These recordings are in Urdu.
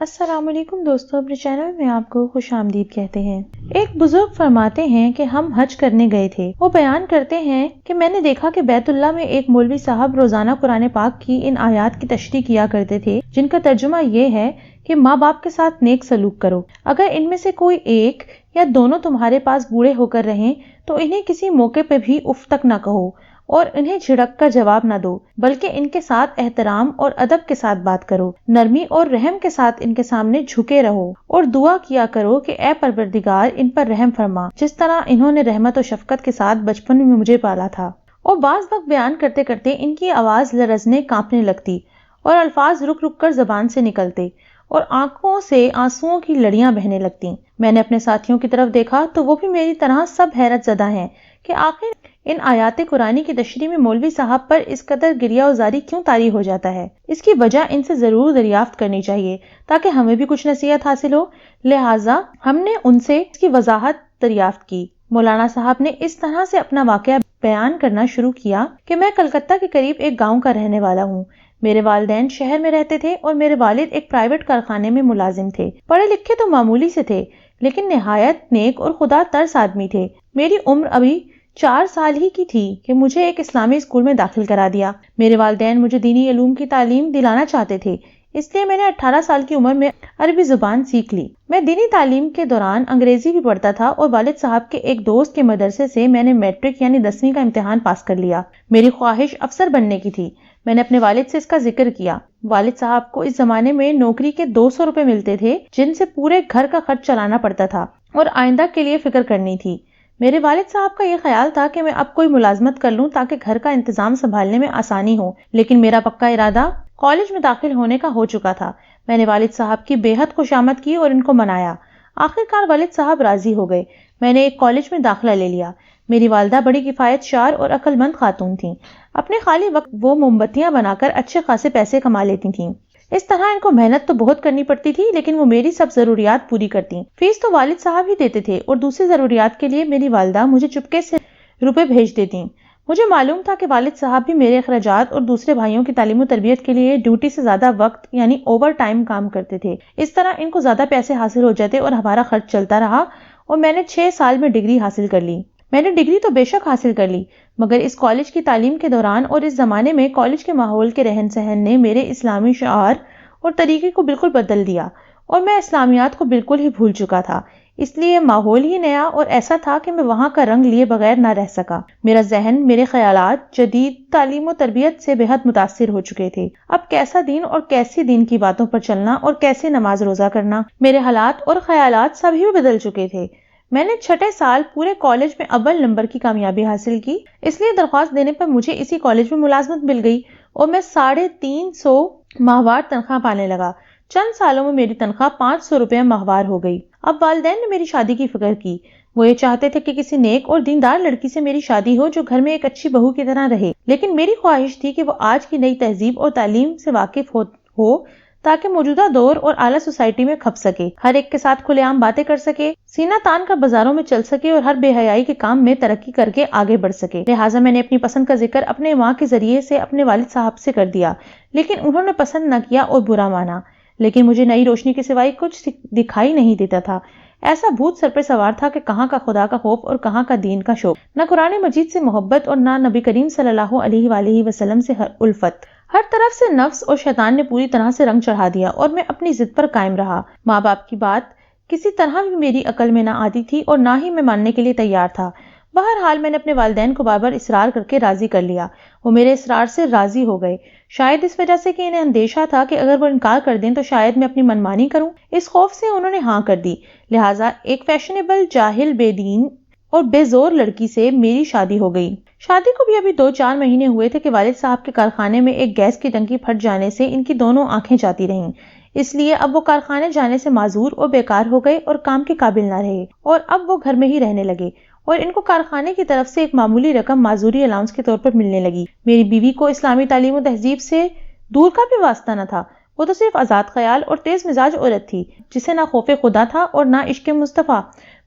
السلام علیکم دوستو، اپنے چینل میں آپ کو خوش آمدید کہتے ہیں۔ ایک بزرگ فرماتے ہیں کہ ہم حج کرنے گئے تھے۔ وہ بیان کرتے ہیں کہ میں نے دیکھا کہ بیت اللہ میں ایک مولوی صاحب روزانہ قرآن پاک کی ان آیات کی تشریح کیا کرتے تھے جن کا ترجمہ یہ ہے کہ ماں باپ کے ساتھ نیک سلوک کرو۔ اگر ان میں سے کوئی ایک یا دونوں تمہارے پاس بوڑھے ہو کر رہیں تو انہیں کسی موقع پہ بھی اف تک نہ کہو اور انہیں جھڑک کر جواب نہ دو، بلکہ ان کے ساتھ احترام اور ادب کے ساتھ بات کرو، نرمی اور رحم کے ساتھ ان کے سامنے جھکے رہو اور دعا کیا کرو کہ اے پروردگار ان پر رحم فرما، جس طرح انہوں نے رحمت و شفقت کے ساتھ بچپن میں مجھے پالا تھا۔ اور بعض وقت بیان کرتے کرتے ان کی آواز لرزنے کانپنے لگتی اور الفاظ رک رک کر زبان سے نکلتے اور آنکھوں سے آنسوؤں کی لڑیاں بہنے لگتی۔ میں نے اپنے ساتھیوں کی طرف دیکھا تو وہ بھی میری طرح سب حیرت زدہ ہیں کہ آخر ان آیات قرآنی کی تشریح میں مولوی صاحب پر اس قدر گریہ وزاری کیوں طاری ہو جاتا ہے۔ اس کی وجہ ان سے ضرور دریافت کرنی چاہیے تاکہ ہمیں بھی کچھ نصیحت حاصل ہو، لہٰذا ہم نے ان سے اس کی وضاحت دریافت کی۔ مولانا صاحب نے اس طرح سے اپنا واقعہ بیان کرنا شروع کیا کہ میں کلکتہ کے قریب ایک گاؤں کا رہنے والا ہوں۔ میرے والدین شہر میں رہتے تھے اور میرے والد ایک پرائیویٹ کارخانے میں ملازم تھے۔ پڑھے لکھے تو معمولی سے تھے لیکن نہایت نیک اور خدا ترس آدمی تھے۔ میری عمر ابھی 4 سال ہی کی تھی کہ مجھے ایک اسلامی اسکول میں داخل کرا دیا۔ میرے والدین مجھے دینی علوم کی تعلیم دلانا چاہتے تھے، اس لیے میں نے 18 سال کی عمر میں عربی زبان سیکھ لی۔ میں دینی تعلیم کے دوران انگریزی بھی پڑھتا تھا اور والد صاحب کے ایک دوست کے مدرسے سے میں نے میٹرک یعنی 10ویں کا امتحان پاس کر لیا۔ میری خواہش افسر بننے کی تھی۔ میں نے اپنے والد سے اس کا ذکر کیا۔ والد صاحب کو اس زمانے میں نوکری کے 200 روپے ملتے تھے جن سے پورے گھر کا خرچ چلانا پڑتا تھا اور آئندہ کے لیے فکر کرنی تھی۔ میرے والد صاحب کا یہ خیال تھا کہ میں اب کوئی ملازمت کر لوں تاکہ گھر کا انتظام سنبھالنے میں آسانی ہو، لیکن میرا پکا ارادہ کالج میں داخل ہونے کا ہو چکا تھا۔ میں نے والد صاحب کی بے حد خوشامد کی اور ان کو منایا۔ آخرکار والد صاحب راضی ہو گئے۔ میں نے ایک کالج میں داخلہ لے لیا۔ میری والدہ بڑی کفایت شار اور عقل مند خاتون تھیں۔ اپنے خالی وقت وہ موم بتیاں بنا کر اچھے خاصے پیسے کما لیتی تھیں۔ اس طرح ان کو محنت تو بہت کرنی پڑتی تھی لیکن وہ میری سب ضروریات پوری کرتی۔ فیس تو والد صاحب ہی دیتے تھے اور دوسری ضروریات کے لیے میری والدہ مجھے چپکے سے روپے بھیج دیتی۔ مجھے معلوم تھا کہ والد صاحب بھی میرے اخراجات اور دوسرے بھائیوں کی تعلیم و تربیت کے لیے ڈیوٹی سے زیادہ وقت یعنی اوور ٹائم کام کرتے تھے۔ اس طرح ان کو زیادہ پیسے حاصل ہو جاتے اور ہمارا خرچ چلتا رہا اور میں نے 6 سال میں ڈگری حاصل کر لی۔ میں نے ڈگری تو بے شک حاصل کر لی مگر اس کالج کی تعلیم کے دوران اور اس زمانے میں کالج کے ماحول کے رہن سہن نے میرے اسلامی شعار اور طریقے کو بالکل بدل دیا اور میں اسلامیات کو بالکل ہی بھول چکا تھا۔ اس لیے ماحول ہی نیا اور ایسا تھا کہ میں وہاں کا رنگ لیے بغیر نہ رہ سکا۔ میرا ذہن، میرے خیالات جدید تعلیم و تربیت سے بے حد متاثر ہو چکے تھے۔ اب کیسا دین اور کیسی دین کی باتوں پر چلنا اور کیسے نماز روزہ کرنا، میرے حالات اور خیالات سبھی بدل چکے تھے۔ میں نے 6 سال پورے کالج میں اول نمبر کی کامیابی حاصل کی، اس لیے درخواست دینے پر مجھے اسی کالج میں ملازمت مل گئی اور میں 350 ماہوار تنخواہ پانے لگا۔ چند سالوں میں میری تنخواہ 500 روپے ماہوار ہو گئی۔ اب والدین نے میری شادی کی فکر کی۔ وہ یہ چاہتے تھے کہ کسی نیک اور دیندار لڑکی سے میری شادی ہو جو گھر میں ایک اچھی بہو کی طرح رہے، لیکن میری خواہش تھی کہ وہ آج کی نئی تہذیب اور تعلیم سے واقف ہو تاکہ موجودہ دور اور اعلیٰ سوسائٹی میں کھپ سکے، ہر ایک کے ساتھ کھلے عام باتیں کر سکے، سینہ تان کر بازاروں میں چل سکے اور ہر بے حیائی کے کام میں ترقی کر کے آگے بڑھ سکے۔ لہٰذا میں نے اپنی پسند کا ذکر اپنے ماں کے ذریعے سے اپنے والد صاحب سے کر دیا، لیکن انہوں نے پسند نہ کیا اور برا مانا۔ لیکن مجھے نئی روشنی کے سوائے کچھ دکھائی نہیں دیتا تھا۔ ایسا بھوت سر پہ سوار تھا کہ کہاں کا خدا کا خوف اور کہاں کا دین کا شوق، نہ قرآن مجید سے محبت اور نہ نبی کریم صلی اللہ علیہ وآلہ وسلم سے الفت۔ ہر طرف سے نفس اور شیطان نے پوری طرح سے رنگ چڑھا دیا اور میں اپنی ضد پر قائم رہا۔ ماں باپ کی بات کسی طرح بھی میری عقل میں نہ آتی تھی اور نہ ہی میں ماننے کے لیے تیار تھا۔ بہرحال میں نے اپنے والدین کو بار بار اصرار کر کے راضی کر لیا۔ وہ میرے اصرار سے راضی ہو گئے، شاید اس وجہ سے کہ انہیں اندیشہ تھا کہ اگر وہ انکار کر دیں تو شاید میں اپنی منمانی کروں۔ اس خوف سے انہوں نے ہاں کر دی، لہٰذا ایک فیشنیبل، جاہل، بے دین اور بے زور لڑکی سے میری شادی ہو گئی۔ شادی کو بھی ابھی 2-4 مہینے ہوئے تھے کہ والد صاحب کے کارخانے میں ایک گیس کی ٹنکی پھٹ جانے سے ان کی دونوں آنکھیں جاتی رہیں، اس لیے اب وہ کارخانے جانے سے معذور اور بیکار ہو گئے اور کام کے قابل نہ رہے اور اب وہ گھر میں ہی رہنے لگے اور ان کو کارخانے کی طرف سے ایک معمولی رقم معذوری الاؤنس کے طور پر ملنے لگی۔ میری بیوی کو اسلامی تعلیم و تہذیب سے دور کا بھی واسطہ نہ تھا، وہ تو صرف آزاد خیال اور تیز مزاج عورت تھی جسے نہ خوف خدا تھا اور نہ عشق مصطفیٰ۔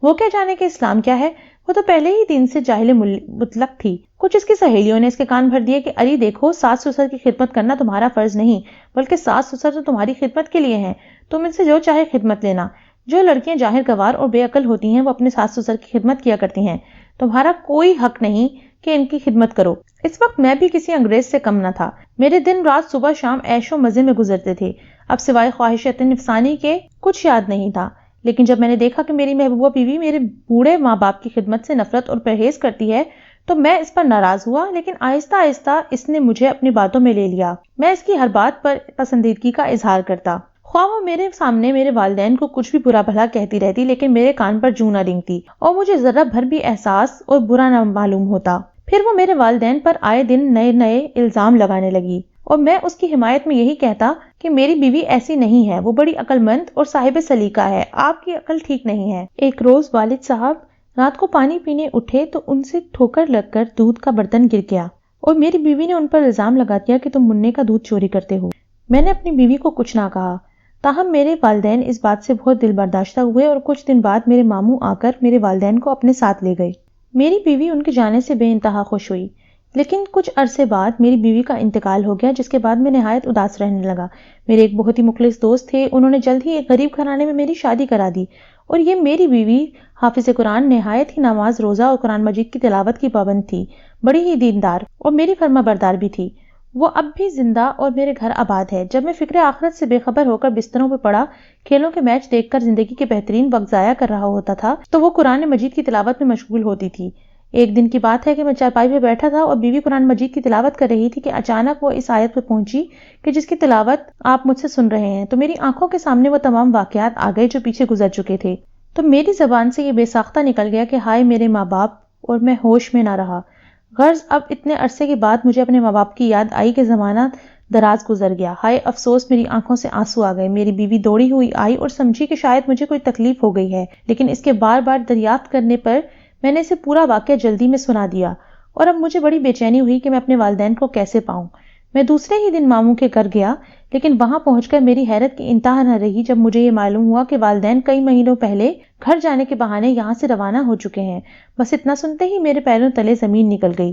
وہ کیا جانے کہ اسلام کیا ہے، وہ تو پہلے ہی دین سے جاہل مطلق تھی۔ کچھ اس کی سہیلیوں نے اس کے کان بھر دیے کہ اری دیکھو، ساس سسر کی خدمت کرنا تمہارا فرض نہیں، بلکہ ساس سسر تو تمہاری خدمت کے لیے ہیں، تم ان سے جو چاہے خدمت لینا۔ جو لڑکیاں جاہر گوار اور بے عقل ہوتی ہیں وہ اپنے ساس سسر کی خدمت کیا کرتی ہیں، تمہارا کوئی حق نہیں کہ ان کی خدمت کرو۔ اس وقت میں بھی کسی انگریز سے کم نہ تھا۔ میرے دن رات صبح شام عیش و مزے میں گزرتے تھے، اب سوائے خواہشات نفسانی کے کچھ یاد نہیں تھا۔ لیکن جب میں نے دیکھا کہ میری محبوبہ بیوی میرے بوڑھے ماں باپ کی خدمت سے نفرت اور پرہیز کرتی ہے تو میں اس پر ناراض ہوا، لیکن آہستہ آہستہ اس نے مجھے اپنی باتوں میں لے لیا۔ میں اس کی ہر بات پر پسندیدگی کا اظہار کرتا، خواہ وہ میرے سامنے میرے والدین کو کچھ بھی برا بھلا کہتی رہتی، لیکن میرے کان پر جوں نہ رینگتی اور مجھے ذرہ بھر بھی احساس اور برا نہ معلوم ہوتا۔ پھر وہ میرے والدین پر آئے دن نئے نئے الزام لگانے لگی اور میں اس کی حمایت میں یہی کہتا کہ میری بیوی ایسی نہیں ہے، وہ بڑی عقل مند اور صاحب سلیقہ ہے، آپ کی عقل ٹھیک نہیں ہے۔ ایک روز والد صاحب رات کو پانی پینے اٹھے تو ان سے ٹھوکر لگ کر دودھ کا برتن گر گیا اور میری بیوی نے ان پر الزام لگا دیا کہ تم منے کا دودھ چوری کرتے ہو۔ میں نے اپنی بیوی کو کچھ نہ کہا، تاہم میرے والدین اس بات سے بہت دل برداشتہ ہوئے اور کچھ دن بعد میرے ماموں آ کر میرے والدین کو اپنے ساتھ لے گئے۔ میری بیوی ان کے جانے سے بے انتہا خوش ہوئی، لیکن کچھ عرصے بعد میری بیوی کا انتقال ہو گیا، جس کے بعد میں نہایت اداس رہنے لگا۔ میرے ایک بہت ہی مخلص دوست تھے، انہوں نے جلد ہی ایک غریب گھرانے میں میری شادی کرا دی اور یہ میری بیوی حافظ قرآن، نہایت ہی نماز روزہ اور قرآن مجید کی تلاوت کی پابند تھی، بڑی ہی دیندار اور میری فرما بردار بھی تھی۔ وہ اب بھی زندہ اور میرے گھر آباد ہے۔ جب میں فکر آخرت سے بے خبر ہو کر بستروں پہ پڑا کھیلوں کے میچ دیکھ کر زندگی کے بہترین وقت ضائع کر رہا ہوتا تھا تو وہ قرآن مجید کی تلاوت میں مشغول ہوتی تھی۔ ایک دن کی بات ہے کہ میں چارپائی پہ بیٹھا تھا اور بیوی قرآن مجید کی تلاوت کر رہی تھی کہ اچانک وہ اس آیت پہ پہنچی کہ جس کی تلاوت آپ مجھ سے سن رہے ہیں، تو میری آنکھوں کے سامنے وہ تمام واقعات آ گئے جو پیچھے گزر چکے تھے۔ تو میری زبان سے یہ بے ساختہ نکل گیا کہ ہائے میرے ماں باپ، اور میں ہوش میں نہ رہا۔ غرض اب اتنے عرصے کے بعد مجھے اپنے ماں باپ کی یاد آئی کہ زمانہ دراز گزر گیا۔ ہائے افسوس، میری آنکھوں سے آنسو آ گئے۔ میری بیوی دوڑی ہوئی آئی اور سمجھی کہ شاید مجھے کوئی تکلیف ہو گئی ہے، لیکن اس کے بار بار دریافت کرنے پر میں نے اسے پورا واقعہ جلدی میں سنا دیا اور اب مجھے بڑی بے چینی ہوئی کہ میں اپنے والدین کو کیسے پاؤں۔ میں دوسرے ہی دن ماموں کے گھر گیا، لیکن وہاں پہنچ کر میری حیرت کی انتہا نہ رہی جب مجھے یہ معلوم ہوا کہ والدین کئی مہینوں پہلے گھر جانے کے بہانے یہاں سے روانہ ہو چکے ہیں۔ بس اتنا سنتے ہی میرے پیروں تلے زمین نکل گئی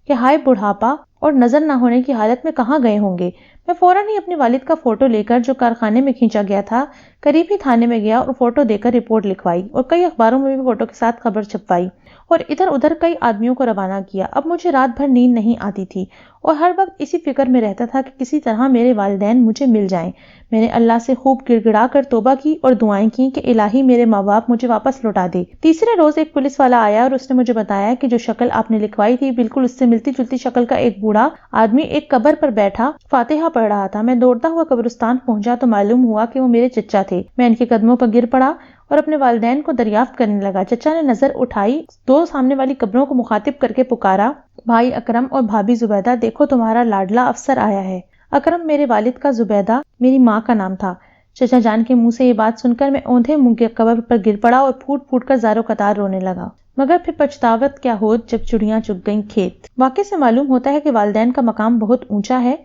کہ ہائے بڑھاپا اور نظر نہ ہونے کی حالت میں کہاں گئے ہوں گے۔ میں فوراً ہی اپنے والد کا فوٹو لے کر جو کارخانے میں کھینچا گیا تھا قریبی تھانے میں گیا اور فوٹو دے کر رپورٹ لکھوائی اور کئی اخباروں میں بھی فوٹو کے ساتھ خبر چھپوائی اور ادھر ادھر کئی آدمیوں کو روانہ کیا۔ اب مجھے رات بھر نیند نہیں آتی تھی اور ہر وقت اسی فکر میں رہتا تھا کہ کسی طرح میرے والدین مجھے مل جائیں۔ میں نے اللہ سے خوب گڑ گڑا کر توبہ کی اور دعائیں کی کہ الہی میرے ماں باپ مجھے واپس لوٹا دے۔ تیسرے روز ایک پولیس والا آیا اور اس نے مجھے بتایا کہ جو شکل آپ نے لکھوائی تھی بالکل اس سے ملتی جلتی شکل کا ایک بوڑھا آدمی ایک قبر پر بیٹھا فاتحہ پڑھ رہا تھا۔ میں دوڑتا ہوا قبرستان پہنچا تو معلوم ہوا کہ وہ میرے چچا تھے۔ میں ان کے قدموں پر گر پڑا اور اپنے والدین کو دریافت کرنے لگا۔ چچا نے نظر اٹھائی، دو سامنے والی قبروں کو مخاطب کر کے پکارا، بھائی اکرم اور بھابھی زبیدہ، دیکھو تمہارا لاڈلا افسر آیا ہے۔ اکرم میرے والد کا، زبیدہ میری ماں کا نام تھا۔ چچا جان کے منہ سے یہ بات سن کر میں اوندھے منہ کے قبر پر گر پڑا اور پھوٹ پھوٹ کر زاروں قطار رونے لگا، مگر پھر پچھتاوت کیا ہوت جب چڑیاں چگ گئیں کھیت۔ واقعے سے معلوم ہوتا ہے کہ والدین کا مقام بہت اونچا ہے۔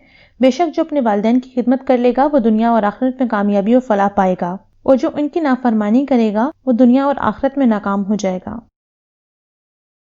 بے شک جو اپنے والدین کی خدمت کر لے گا وہ دنیا اور آخرت میں کامیابی اور فلاح پائے گا، اور جو ان کی نافرمانی کرے گا وہ دنیا اور آخرت میں ناکام ہو جائے گا۔